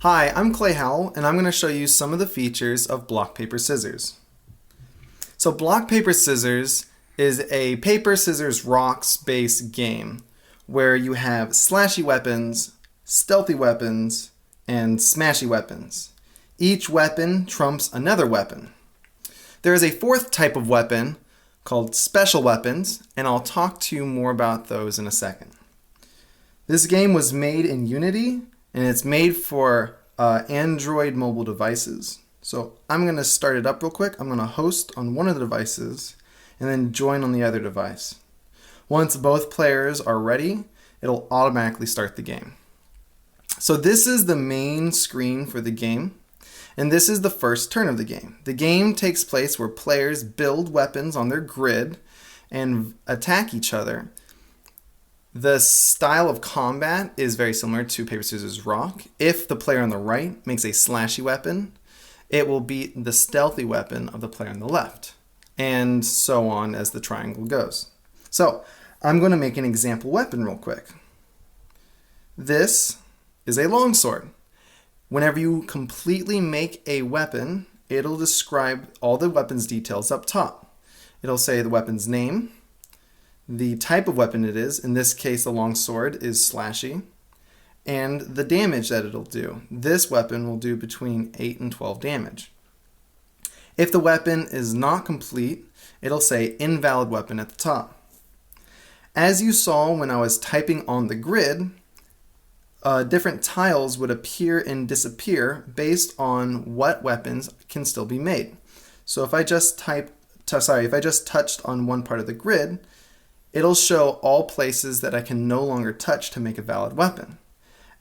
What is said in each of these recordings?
Hi, I'm Clay Howell, and I'm going to show you some of the features of block, paper, scissors. So block, paper, scissors is a paper, scissors, rocks based game where you have slashy weapons, stealthy weapons, and smashy weapons. Each weapon trumps another weapon. There is a fourth type of weapon called special weapons, and I'll talk to you more about those in a second. This game was made in Unity, and it's made for Android mobile devices. So I'm going to start it up real quick. I'm going to host on one of the devices and then join on the other device. Once both players are ready, it'll automatically start the game. So this is the main screen for the game, and this is the first turn of the game. The game takes place where players build weapons on their grid and attack each other. The style of combat is very similar to paper, scissors, rock. If the player on the right makes a slashy weapon, it will beat the stealthy weapon of the player on the left, and so on as the triangle goes. So I'm going to make an example weapon real quick. This is a longsword. Whenever you completely make a weapon, it'll describe all the weapon's details up top. It'll say the weapon's name, the type of weapon it is, in this case the longsword is slashy, and the damage that it'll do. This weapon will do between 8 and 12 damage. If the weapon is not complete, it'll say invalid weapon at the top. As you saw when I was typing on the grid, different tiles would appear and disappear based on what weapons can still be made. So if I just touched on one part of the grid, it'll show all places that I can no longer touch to make a valid weapon.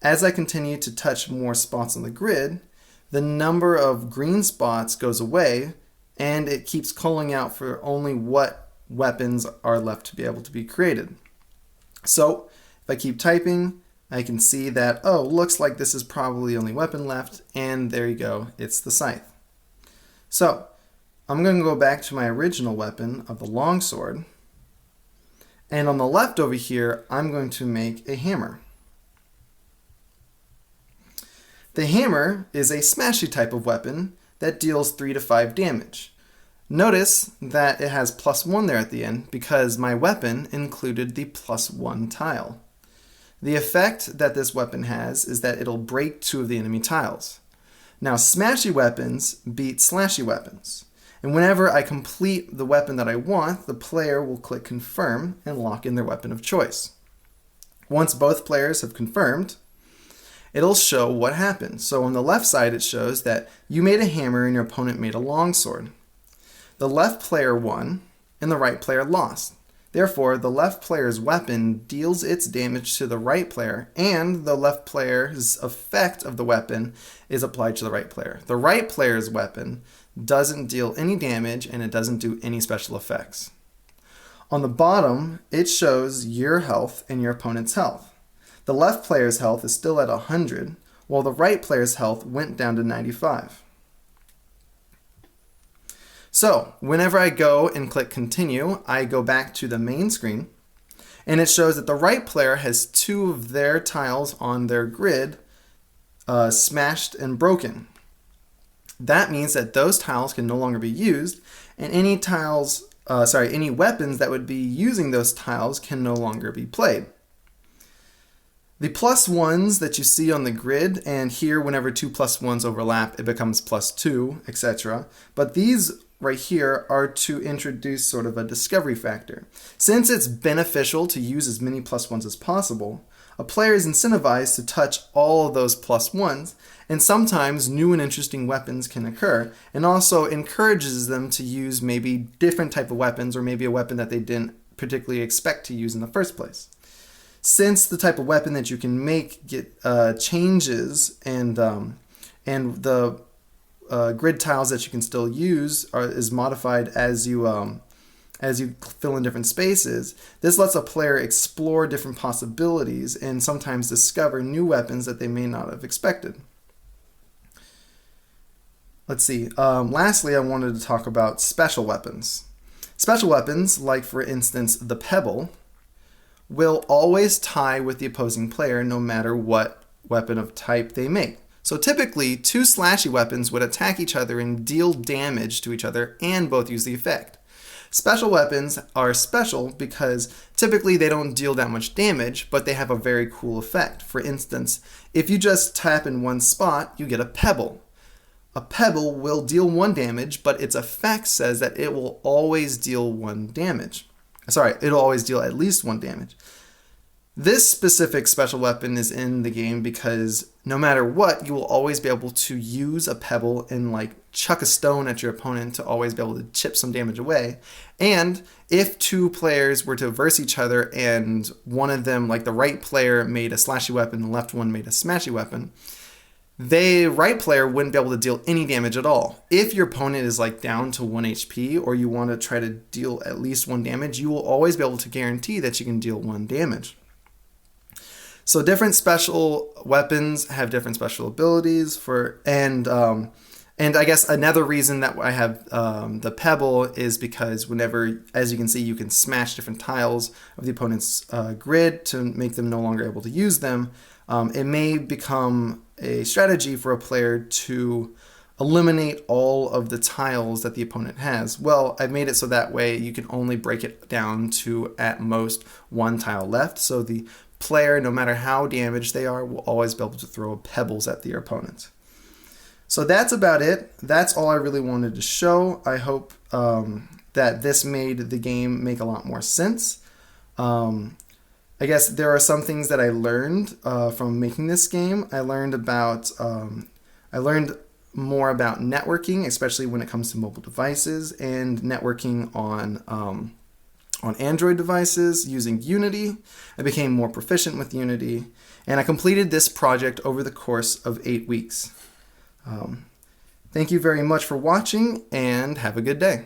As I continue to touch more spots on the grid, the number of green spots goes away, and it keeps calling out for only what weapons are left to be able to be created. So if I keep typing, I can see that, oh, looks like this is probably the only weapon left, and there you go, it's the scythe. So I'm going to go back to my original weapon of the longsword, and on the left over here, I'm going to make a hammer. The hammer is a smashy type of weapon that deals 3 to 5 damage. Notice that it has +1 there at the end because my weapon included the +1 tile. The effect that this weapon has is that it'll break 2 of the enemy tiles. Now, smashy weapons beat slashy weapons. And whenever I complete the weapon that I want, the player will click confirm and lock in their weapon of choice. Once both players have confirmed, it'll show what happened. So on the left side, it shows that you made a hammer and your opponent made a longsword. The left player won and the right player lost. Therefore, the left player's weapon deals its damage to the right player, and the left player's effect of the weapon is applied to the right player. The right player's weapon doesn't deal any damage, and it doesn't do any special effects. On the bottom, it shows your health and your opponent's health. The left player's health is still at 100, while the right player's health went down to 95. So, whenever I go and click continue, I go back to the main screen, and it shows that the right player has 2 of their tiles on their grid smashed and broken. That means that those tiles can no longer be used, and any weapons that would be using those tiles can no longer be played. The +1s that you see on the grid, and here whenever 2 +1s overlap, it becomes +2, etc. But these right here are to introduce sort of a discovery factor. Since it's beneficial to use as many +1s as possible, a player is incentivized to touch all of those +1s, and sometimes new and interesting weapons can occur, and also encourages them to use maybe different type of weapons, or maybe a weapon that they didn't particularly expect to use in the first place. Since the type of weapon that you can make changes, and the grid tiles that you can still use is modified as you fill in different spaces, this lets a player explore different possibilities and sometimes discover new weapons that they may not have expected. Let's see. Lastly, I wanted to talk about special weapons. Special weapons, like for instance the pebble, will always tie with the opposing player no matter what weapon of type they make. So typically, two slashy weapons would attack each other and deal damage to each other and both use the effect. Special weapons are special because typically they don't deal that much damage, but they have a very cool effect. For instance, if you just tap in one spot, you get a pebble. A pebble will deal 1 damage, but its effect says that it will always deal 1 damage. Sorry, it'll always deal at least 1 damage. This specific special weapon is in the game because no matter what, you will always be able to use a pebble and like chuck a stone at your opponent to always be able to chip some damage away. And if two players were to verse each other and one of them, like the right player made a slashy weapon, the left one made a smashy weapon, the right player wouldn't be able to deal any damage at all. If your opponent is like down to 1 HP or you want to try to deal at least 1 damage, you will always be able to guarantee that you can deal 1 damage. So different special weapons have different special abilities and I guess another reason that I have the pebble is because whenever, as you can see, you can smash different tiles of the opponent's grid to make them no longer able to use them. It may become a strategy for a player to eliminate all of the tiles that the opponent has. Well, I've made it so that way you can only break it down to at most 1 tile left. So the player, no matter how damaged they are, will always be able to throw pebbles at their opponent. So that's about it. That's all I really wanted to show. I hope that this made the game make a lot more sense. I guess there are some things that I learned from making this game. I learned more about networking, especially when it comes to mobile devices, and networking on Android devices using Unity. I became more proficient with Unity, and I completed this project over the course of 8 weeks. Thank you very much for watching, and have a good day.